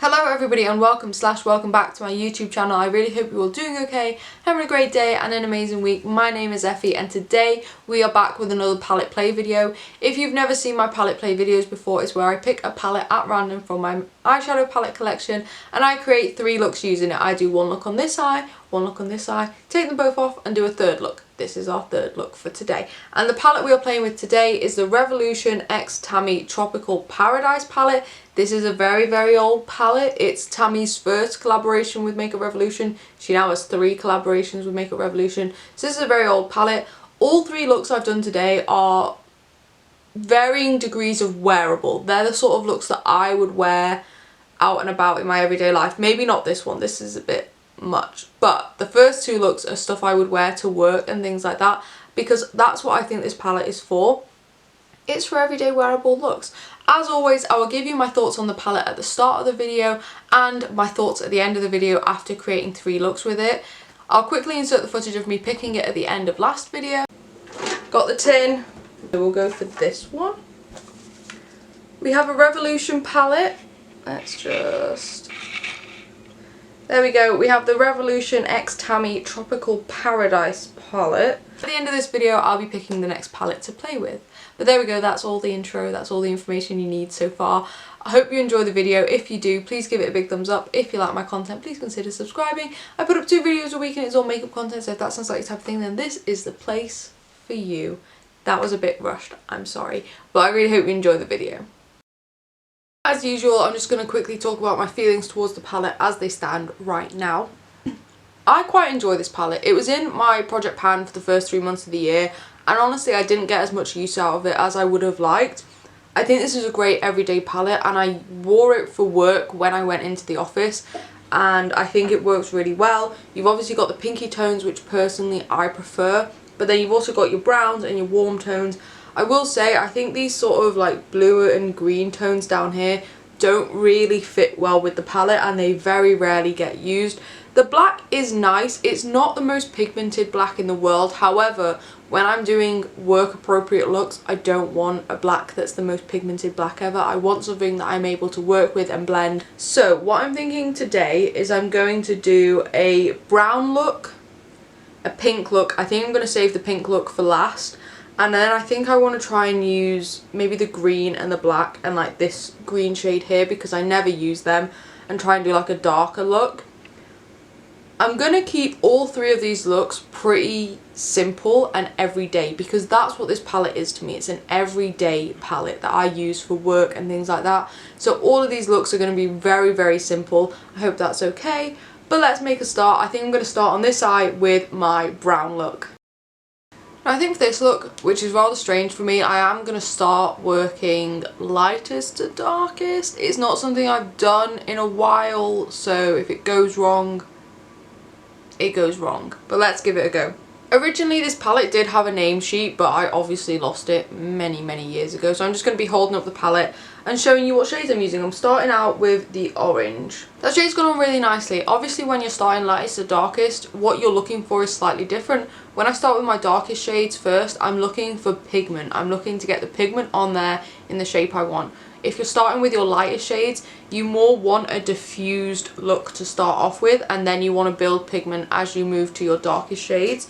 Hello everybody and welcome back to my YouTube channel. I really hope you're all doing okay, having a great day and an amazing week. My name is Effy and today we are back with another palette play video. If you've never seen my palette play videos before, it's where I pick a palette at random from my eyeshadow palette collection and I create 3 looks using it. I do one look on this eye, one look on this eye, take them both off and do a third look. This is our third look for today. And the palette we are playing with today is the Revolution X Tammi Tropical Paradise palette. This is a very old palette. It's Tammi's first collaboration with Makeup Revolution. She now has 3 collaborations with Makeup Revolution. So this is a very old palette. All 3 looks I've done today are varying degrees of wearable. They're the sort of looks that I would wear out and about in my everyday life. Maybe not this one. This is a bit much, but the first 2 looks are stuff I would wear to work and things like that, because that's what I think this palette is for. It's for everyday wearable looks. As always, I will give you my thoughts on the palette at the start of the video and my thoughts at the end of the video after creating 3 looks with it. I'll quickly insert the footage of me picking it at the end of last video. Got the tin. So we'll go for this one. We have a Revolution palette. Let's just... There we go, we have the Revolution X Tammi Tropical Paradise palette. At the end of this video, I'll be picking the next palette to play with. But there we go, that's all the intro, that's all the information you need so far. I hope you enjoy the video. If you do, please give it a big thumbs up. If you like my content, please consider subscribing. I put up 2 videos a week and it's all makeup content, so if that sounds like the type of thing, then this is the place for you. That was a bit rushed, I'm sorry. But I really hope you enjoy the video. As usual, I'm just going to quickly talk about my feelings towards the palette as they stand right now. I quite enjoy this palette. It was in my project pan for the first 3 months of the year, and honestly I didn't get as much use out of it as I would have liked. I think this is a great everyday palette and I wore it for work when I went into the office and I think it works really well. You've obviously got the pinky tones, which personally I prefer, but then you've also got your browns and your warm tones. I will say I think these sort of like blue and green tones down here don't really fit well with the palette and they very rarely get used. The black is nice. It's not the most pigmented black in the world. However, when I'm doing work appropriate looks, I don't want a black that's the most pigmented black ever. I want something that I'm able to work with and blend. So what I'm thinking today is I'm going to do a brown look, a pink look. I think I'm going to save the pink look for last. And then I think I want to try and use maybe the green and the black and like this green shade here because I never use them, and try and do like a darker look. I'm going to keep all 3 of these looks pretty simple and everyday because that's what this palette is to me. It's an everyday palette that I use for work and things like that. So all of these looks are going to be very simple. I hope that's okay. But let's make a start. I think I'm going to start on this eye with my brown look. I think for this look, which is rather strange for me, I am going to start working lightest to darkest. It's not something I've done in a while, so if it goes wrong, it goes wrong. But let's give it a go. Originally this palette did have a name sheet, but I obviously lost it many years ago, so I'm just going to be holding up the palette and showing you what shades I'm using. I'm starting out with the orange. That shade's gone on really nicely. Obviously when you're starting lightest to darkest, what you're looking for is slightly different. When I start with my darkest shades first, I'm looking for pigment. I'm looking to get the pigment on there in the shape I want. If you're starting with your lightest shades, you more want a diffused look to start off with, and then you want to build pigment as you move to your darkest shades.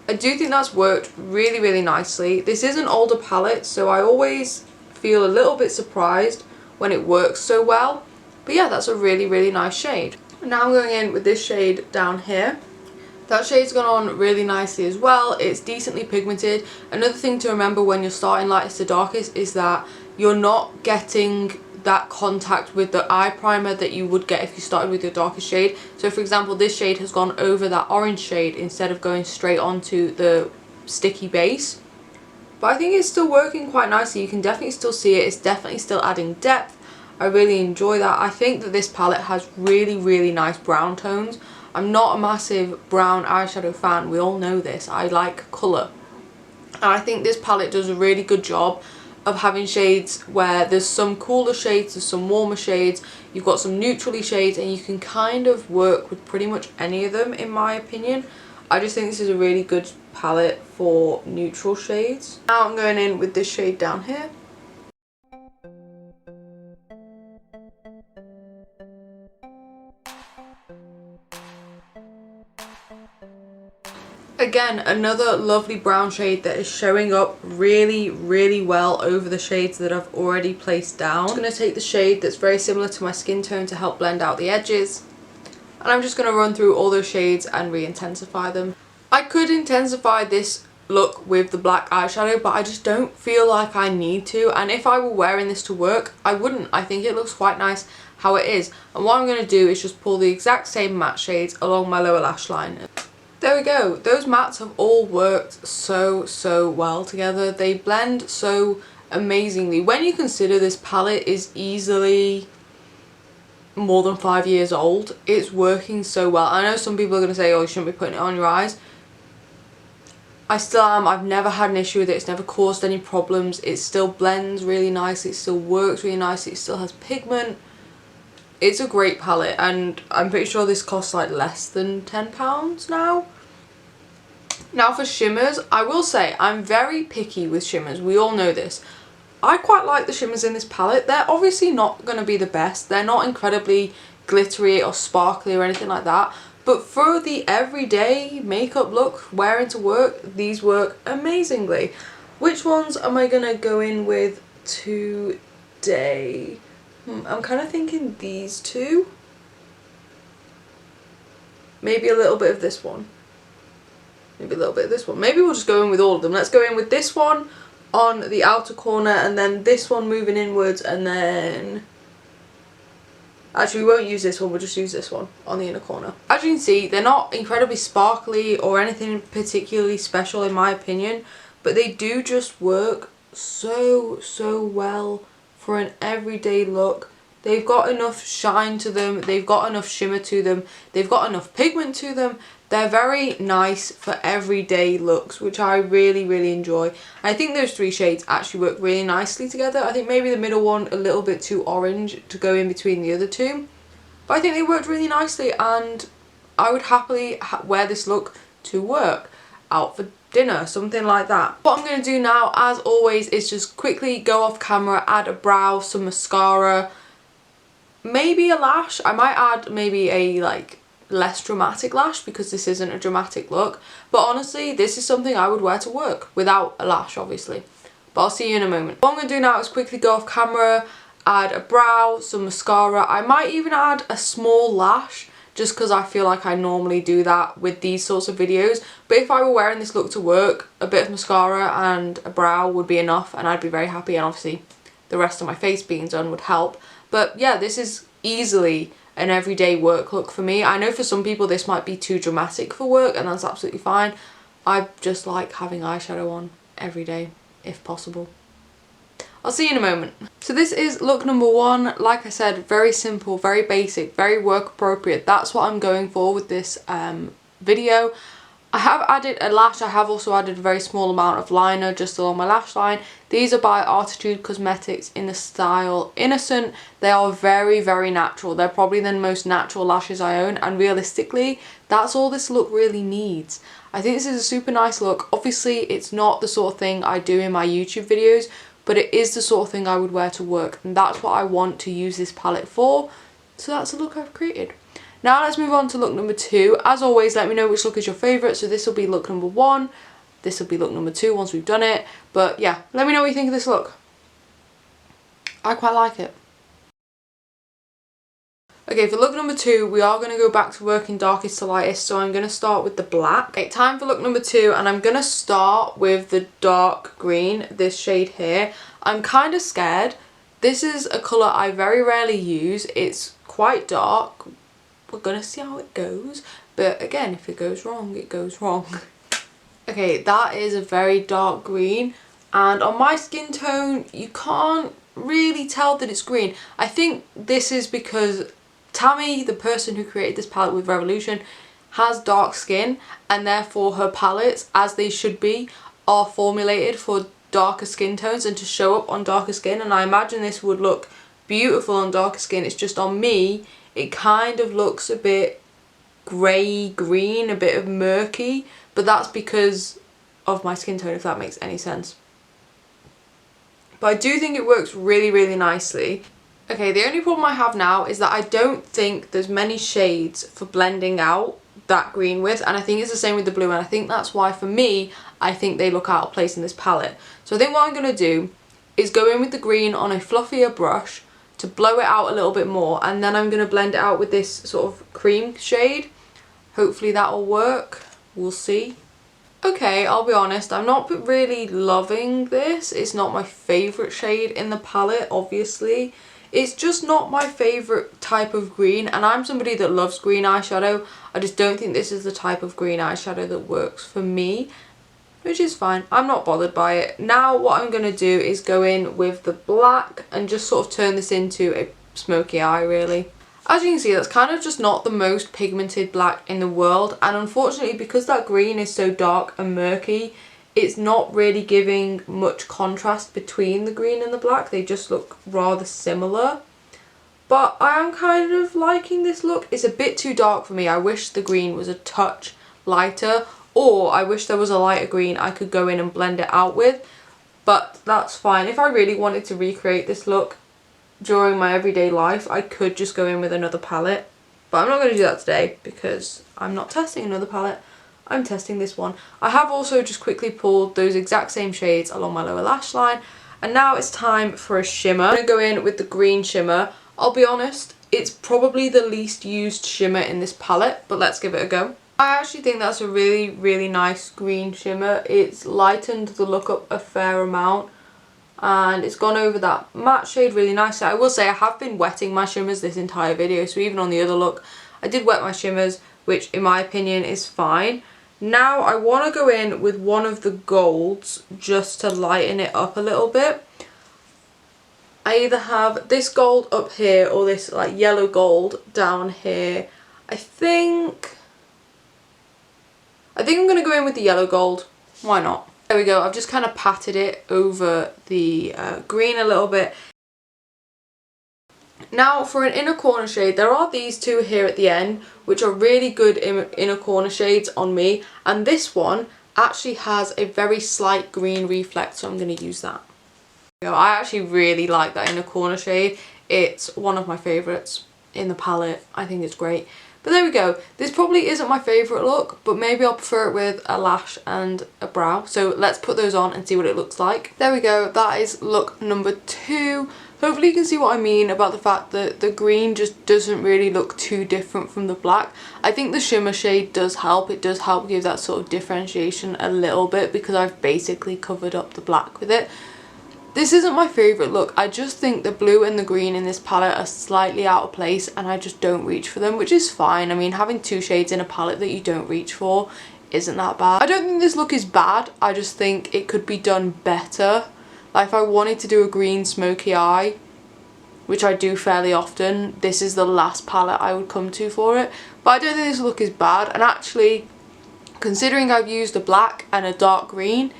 I do think that's worked really nicely. This is an older palette, so I always feel a little bit surprised when it works so well. But yeah, that's a really nice shade. Now I'm going in with this shade down here. That shade's gone on really nicely as well. It's decently pigmented. Another thing to remember when you're starting lightest to darkest is that you're not getting that contact with the eye primer that you would get if you started with your darkest shade. So for example, this shade has gone over that orange shade instead of going straight onto the sticky base. But I think it's still working quite nicely. You can definitely still see it. It's definitely still adding depth. I really enjoy that. I think that this palette has really nice brown tones. I'm not a massive brown eyeshadow fan. We all know this. I like colour. And I think this palette does a really good job of having shades where there's some cooler shades, there's some warmer shades, you've got some neutrally shades, and you can kind of work with pretty much any of them in my opinion. I just think this is a really good palette for neutral shades. Now I'm going in with this shade down here. Again, another lovely brown shade that is showing up really, really well over the shades that I've already placed down. I'm just going to take the shade that's very similar to my skin tone to help blend out the edges. And I'm just going to run through all those shades and re-intensify them. I could intensify this look with the black eyeshadow, but I just don't feel like I need to, and if I were wearing this to work I wouldn't. I think it looks quite nice how it is, and what I'm going to do is just pull the exact same matte shades along my lower lash line. There we go. Those mattes have all worked so well together. They blend so amazingly. When you consider this palette is easily more than 5 years old, it's working so well. I know some people are going to say, oh, you shouldn't be putting it on your eyes. I still am. I've never had an issue with it. It's never caused any problems. It still blends really nicely. It still works really nicely. It still has pigment. It's a great palette, and I'm pretty sure this costs like less than £10 now. Now for shimmers, I will say I'm very picky with shimmers. We all know this. I quite like the shimmers in this palette. They're obviously not going to be the best. They're not incredibly glittery or sparkly or anything like that. But for the everyday makeup look, wearing to work, these work amazingly. Which ones am I going to go in with today? I'm kind of thinking these two. Maybe a little bit of this one. Maybe a little bit of this one. Maybe we'll just go in with all of them. Let's go in with this one on the outer corner, and then this one moving inwards, and then... Actually, we won't use this one, we'll just use this one on the inner corner. As you can see, they're not incredibly sparkly or anything particularly special in my opinion, but they do just work so well for an everyday look. They've got enough shine to them, they've got enough shimmer to them, they've got enough pigment to them. They're very nice for everyday looks, which I really enjoy. I think those three shades actually work really nicely together. I think maybe the middle one a little bit too orange to go in between the other two. But I think they worked really nicely, and I would happily wear this look to work, out for dinner, something like that. What I'm going to do now, as always, is just quickly go off camera, add a brow, some mascara, maybe a lash. I might add maybe a like less dramatic lash because this isn't a dramatic look, but honestly this is something I would wear to work without a lash obviously. But I'll see you in a moment. What I'm going to do now is quickly go off camera, add a brow, some mascara. I might even add a small lash just because I feel like I normally do that with these sorts of videos, but if I were wearing this look to work, a bit of mascara and a brow would be enough and I'd be very happy, and obviously the rest of my face being done would help. But yeah, this is easily an everyday work look for me. I know for some people this might be too dramatic for work, and that's absolutely fine. I just like having eyeshadow on every day if possible. I'll see you in a moment. So this is look number one. Like I said, very simple, very basic, very work appropriate. That's what I'm going for with this video. I have added a lash. I have also added a very small amount of liner just along my lash line. These are by Artitude Cosmetics in the style Innocent. They are very natural. They're probably the most natural lashes I own, and realistically that's all this look really needs. I think this is a super nice look. Obviously it's not the sort of thing I do in my YouTube videos, but it is the sort of thing I would wear to work, and that's what I want to use this palette for. So that's the look I've created. Now let's move on to look number two. As always, let me know which look is your favourite. So this will be look number one. This will be look number two once we've done it. But yeah, let me know what you think of this look. I quite like it. Okay, for look number two, we are going to go back to working darkest to lightest. So I'm going to start with the black. Okay, time for look number two, and I'm going to start with the dark green, this shade here. I'm kind of scared. This is a colour I very rarely use. It's quite dark. We're gonna see how it goes, but again, if it goes wrong, it goes wrong. Okay, that is a very dark green, and on my skin tone you can't really tell that it's green. I think this is because Tammi, the person who created this palette with Revolution, has dark skin, and therefore her palettes, as they should be, are formulated for darker skin tones and to show up on darker skin, and I imagine this would look beautiful on darker skin. It's just on me it kind of looks a bit grey green, a bit of murky, but that's because of my skin tone, if that makes any sense. But I do think it works really nicely. Okay, the only problem I have now is that I don't think there's many shades for blending out that green with, and I think it's the same with the blue, and I think that's why for me I think they look out of place in this palette. So I think what I'm going to do is go in with the green on a fluffier brush to blow it out a little bit more, and then I'm going to blend it out with this sort of cream shade. Hopefully that will work, we'll see. Okay, I'll be honest, I'm not really loving this. It's not my favourite shade in the palette, obviously. It's just not my favourite type of green, and I'm somebody that loves green eyeshadow. I just don't think this is the type of green eyeshadow that works for me, which is fine. I'm not bothered by it. Now what I'm going to do is go in with the black and just sort of turn this into a smoky eye, really. As you can see, that's kind of just not the most pigmented black in the world, and unfortunately because that green is so dark and murky, it's not really giving much contrast between the green and the black. They just look rather similar. But I am kind of liking this look. It's a bit too dark for me. I wish the green was a touch lighter, or I wish there was a lighter green I could go in and blend it out with. But that's fine. If I really wanted to recreate this look during my everyday life, I could just go in with another palette. But I'm not going to do that today because I'm not testing another palette. I'm testing this one. I have also just quickly pulled those exact same shades along my lower lash line. And now it's time for a shimmer. I'm going to go in with the green shimmer. I'll be honest, it's probably the least used shimmer in this palette, but let's give it a go. I actually think that's a really, really nice green shimmer. It's lightened the look up a fair amount, and it's gone over that matte shade really nicely. I will say I have been wetting my shimmers this entire video, so even on the other look, I did wet my shimmers, which in my opinion is fine. Now I want to go in with one of the golds just to lighten it up a little bit. I either have this gold up here or this like yellow gold down here. I think I'm going to go in with the yellow gold. Why not? There we go. I've just kind of patted it over the green a little bit. Now for an inner corner shade, there are these two here at the end, which are really good inner corner shades on me. And this one actually has a very slight green reflect, so I'm going to use that. I actually really like that inner corner shade. It's one of my favourites in the palette. I think it's great. But there we go. This probably isn't my favourite look, but maybe I'll prefer it with a lash and a brow. So let's put those on and see what it looks like. There we go. That is look number 2. Hopefully you can see what I mean about the fact that the green just doesn't really look too different from the black. I think the shimmer shade does help. It does help give that sort of differentiation a little bit because I've basically covered up the black with it. This isn't my favourite look. I just think the blue and the green in this palette are slightly out of place and I just don't reach for them, which is fine. I mean, having 2 shades in a palette that you don't reach for isn't that bad. I don't think this look is bad. I just think it could be done better. Like if I wanted to do a green smoky eye, which I do fairly often, this is the last palette I would come to for it. But I don't think this look is bad. And actually, considering I've used a black and a dark green,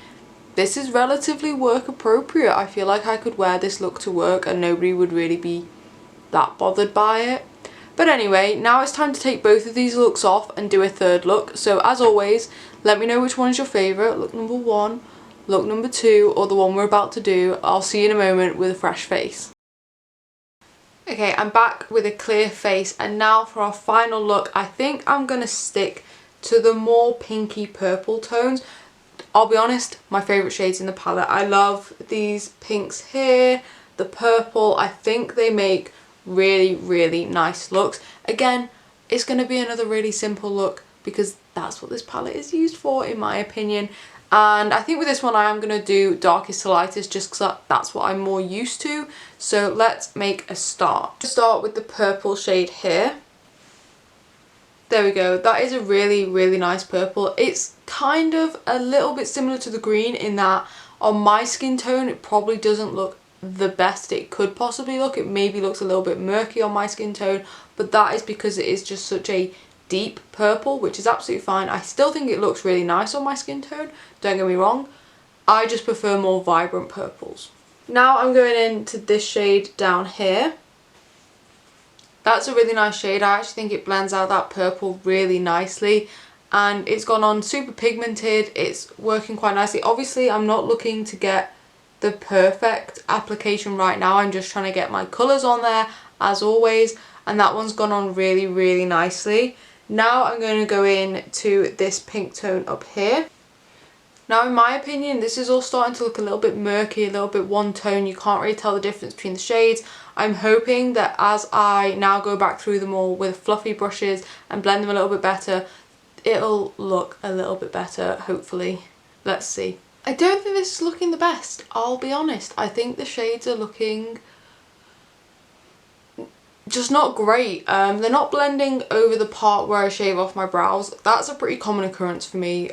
this is relatively work appropriate. I feel like I could wear this look to work and nobody would really be that bothered by it. But anyway, now it's time to take both of these looks off and do a third look. So as always, let me know which one is your favourite. Look number 1, look number 2, or the one we're about to do. I'll see you in a moment with a fresh face. Okay, I'm back with a clear face, and now for our final look, I think I'm going to stick to the more pinky purple tones. I'll be honest, my favourite shades in the palette. I love these pinks here, the purple. I think they make really, really nice looks. Again, it's going to be another really simple look because that's what this palette is used for, in my opinion. And I think with this one I am going to do darkest to lightest just because that's what I'm more used to. So let's make a start. Start with the purple shade here. There we go. That is a really, really nice purple. It's kind of a little bit similar to the green in that on my skin tone it probably doesn't look the best it could possibly look. It maybe looks a little bit murky on my skin tone, but that is because it is just such a deep purple, which is absolutely fine. I still think it looks really nice on my skin tone, don't get me wrong. I just prefer more vibrant purples. Now I'm going into this shade down here. That's a really nice shade. I actually think it blends out that purple really nicely, and it's gone on super pigmented. It's working quite nicely. Obviously I'm not looking to get the perfect application right now. I'm just trying to get my colours on there as always, and that one's gone on really, really nicely. Now I'm going to go in to this pink tone up here. Now in my opinion, this is all starting to look a little bit murky, a little bit one tone. You can't really tell the difference between the shades. I'm hoping that as I now go back through them all with fluffy brushes and blend them a little bit better, it'll look a little bit better, hopefully. Let's see. I don't think this is looking the best, I'll be honest. I think the shades are looking just not great. They're not blending over the part where I shave off my brows. That's a pretty common occurrence for me.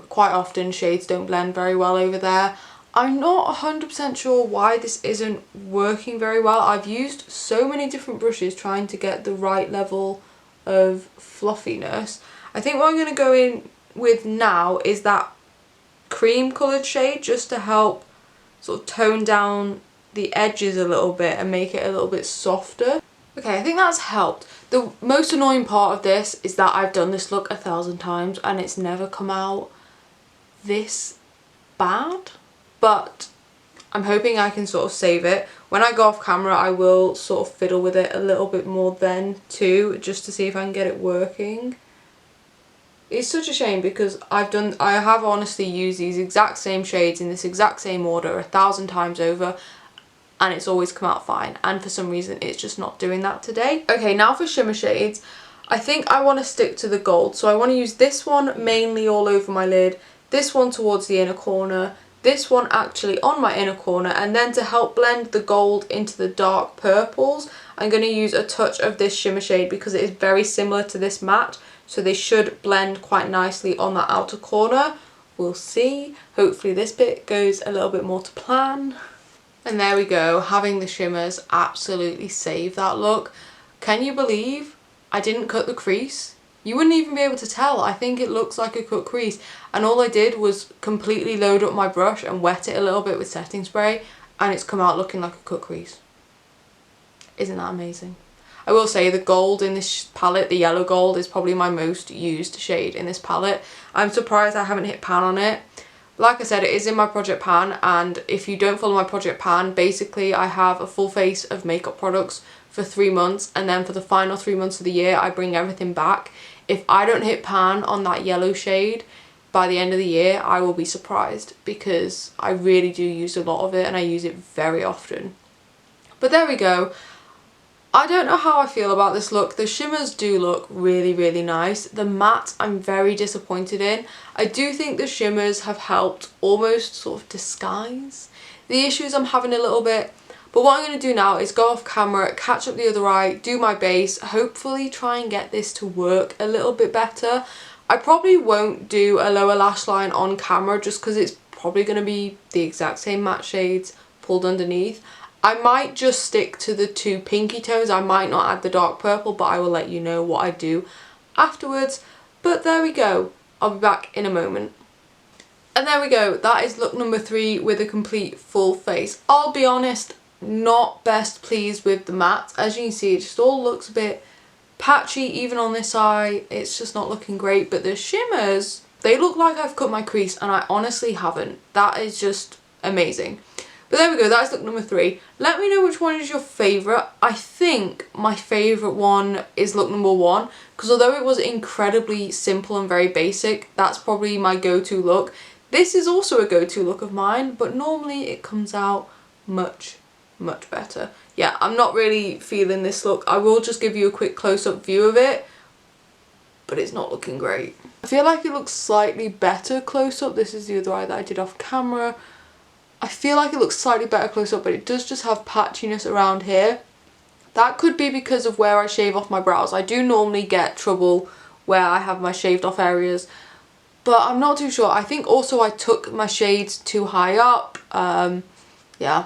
Quite often shades don't blend very well over there. I'm not 100% sure why this isn't working very well. I've used so many different brushes trying to get the right level of fluffiness. I think what I'm going to go in with now is that cream coloured shade, just to help sort of tone down the edges a little bit and make it a little bit softer. Okay, I think that's helped. The most annoying part of this is that I've done this look 1,000 times and it's never come out this bad. But I'm hoping I can sort of save it. When I go off camera, I will sort of fiddle with it a little bit more then too, just to see if I can get it working. It's such a shame because I have honestly used these exact same shades in this exact same order 1,000 times over, and it's always come out fine, and for some reason it's just not doing that today. Okay, now for shimmer shades. I think I want to stick to the gold, so I want to use this one mainly all over my lid, this one towards the inner corner, this one actually on my inner corner, and then to help blend the gold into the dark purples, I'm going to use a touch of this shimmer shade because it is very similar to this matte, so they should blend quite nicely on that outer corner. We'll see. Hopefully this bit goes a little bit more to plan. And there we go, having the shimmers absolutely save that look. Can you believe I didn't cut the crease? You wouldn't even be able to tell. I think it looks like a cut crease, and all I did was completely load up my brush and wet it a little bit with setting spray, and it's come out looking like a cut crease. Isn't that amazing? I will say the gold in this palette, the yellow gold, is probably my most used shade in this palette. I'm surprised I haven't hit pan on it. Like I said, it is in my project pan, and if you don't follow my project pan, basically I have a full face of makeup products for 3 months, and then for the final 3 months of the year I bring everything back. If I don't hit pan on that yellow shade by the end of the year, I will be surprised, because I really do use a lot of it and I use it very often. But there we go. I don't know how I feel about this look. The shimmers do look really, really nice. The matte I'm very disappointed in. I do think the shimmers have helped almost sort of disguise the issues I'm having a little bit. But what I'm going to do now is go off camera, catch up the other eye, do my base, hopefully try and get this to work a little bit better. I probably won't do a lower lash line on camera just because it's probably going to be the exact same matte shades pulled underneath. I might just stick to the 2 pinky tones. I might not add the dark purple, but I will let you know what I do afterwards. But there we go. I'll be back in a moment. And there we go. That is look number 3 with a complete full face. I'll be honest, not best pleased with the matte. As you can see, it just all looks a bit patchy, even on this eye. It's just not looking great. But the shimmers, they look like I've cut my crease, and I honestly haven't. That is just amazing. But there we go, that's look number 3. Let me know which one is your favourite. I think my favourite one is look number 1, because although it was incredibly simple and very basic, that's probably my go-to look. This is also a go-to look of mine, but normally it comes out much, much better. Yeah, I'm not really feeling this look. I will just give you a quick close-up view of it, but it's not looking great. I feel like it looks slightly better close-up. This is the other eye that I did off camera. I feel like it looks slightly better close up, but it does just have patchiness around here. That could be because of where I shave off my brows. I do normally get trouble where I have my shaved off areas, but I'm not too sure. I think also I took my shades too high up. Yeah,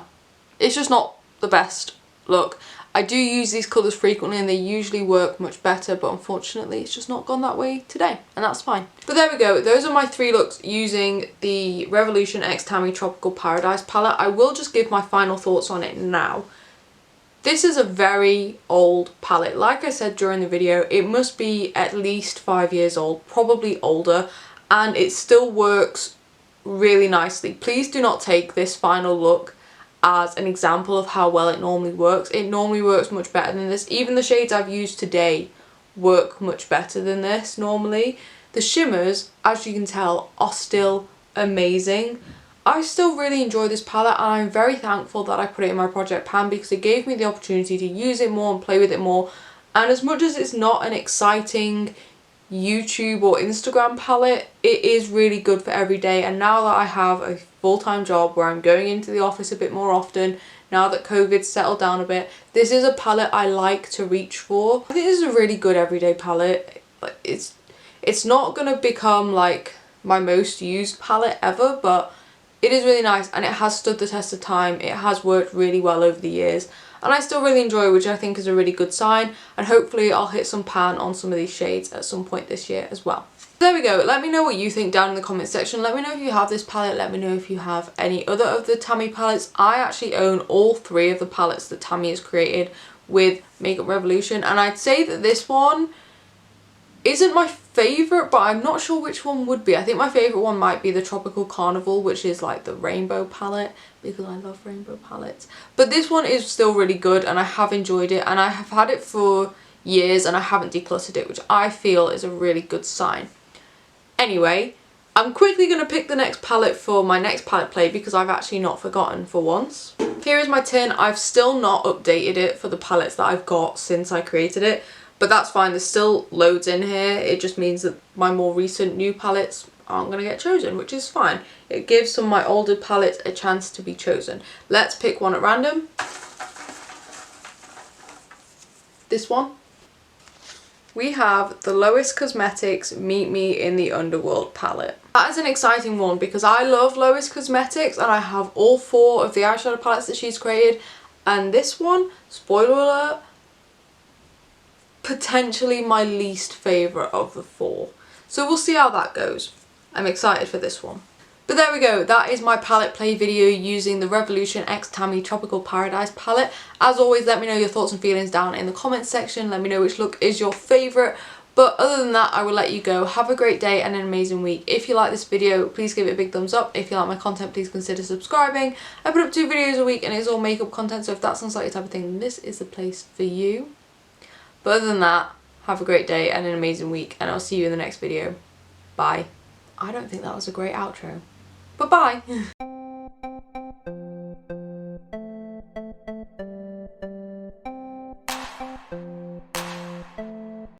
it's just not the best look. I do use these colours frequently and they usually work much better, but unfortunately it's just not gone that way today, and that's fine. But there we go, those are my 3 looks using the Revolution X Tammi Tropical Paradise palette. I will just give my final thoughts on it now. This is a very old palette. Like I said during the video, it must be at least 5 years old, probably older, and it still works really nicely. Please do not take this final look as an example of how well it normally works. It normally works much better than this. Even the shades I've used today work much better than this normally. The shimmers, as you can tell, are still amazing. I still really enjoy this palette, and I'm very thankful that I put it in my project pan because it gave me the opportunity to use it more and play with it more. And as much as it's not an exciting YouTube or Instagram palette, it is really good for every day. And now that I have a full-time job where I'm going into the office a bit more often, now that COVID's settled down a bit, this is a palette I like to reach for. I think this is a really good everyday palette. It's not gonna become like my most used palette ever, but it is really nice and it has stood the test of time. It has worked really well over the years and I still really enjoy it, which I think is a really good sign, and hopefully I'll hit some pan on some of these shades at some point this year as well. There we go. Let me know what you think down in the comment section. Let me know if you have this palette. Let me know if you have any other of the Tammi palettes. I actually own all 3 of the palettes that Tammi has created with Makeup Revolution, and I'd say that this one isn't my favourite, but I'm not sure which one would be. I think my favourite one might be the Tropical Carnival, which is like the rainbow palette, because I love rainbow palettes. But this one is still really good and I have enjoyed it, and I have had it for years and I haven't decluttered it, which I feel is a really good sign. Anyway, I'm quickly going to pick the next palette for my next palette play because I've actually not forgotten for once. Here is my tin. I've still not updated it for the palettes that I've got since I created it. But that's fine, there's still loads in here. It just means that my more recent new palettes aren't going to get chosen, which is fine. It gives some of my older palettes a chance to be chosen. Let's pick one at random. This one. We have the Lois Cosmetics Meet Me in the Underworld palette. That is an exciting one because I love Lois Cosmetics and I have all 4 of the eyeshadow palettes that she's created. And this one, spoiler alert, potentially my least favourite of the 4. So we'll see how that goes. I'm excited for this one. But there we go, that is my palette play video using the Revolution X Tammi Tropical Paradise palette. As always, let me know your thoughts and feelings down in the comments section. Let me know which look is your favourite. But other than that, I will let you go. Have a great day and an amazing week. If you like this video, please give it a big thumbs up. If you like my content, please consider subscribing. I put up 2 videos a week and it's all makeup content, so if that sounds like your type of thing, then this is the place for you. But other than that, have a great day and an amazing week, and I'll see you in the next video. Bye. I don't think that was a great outro, but bye.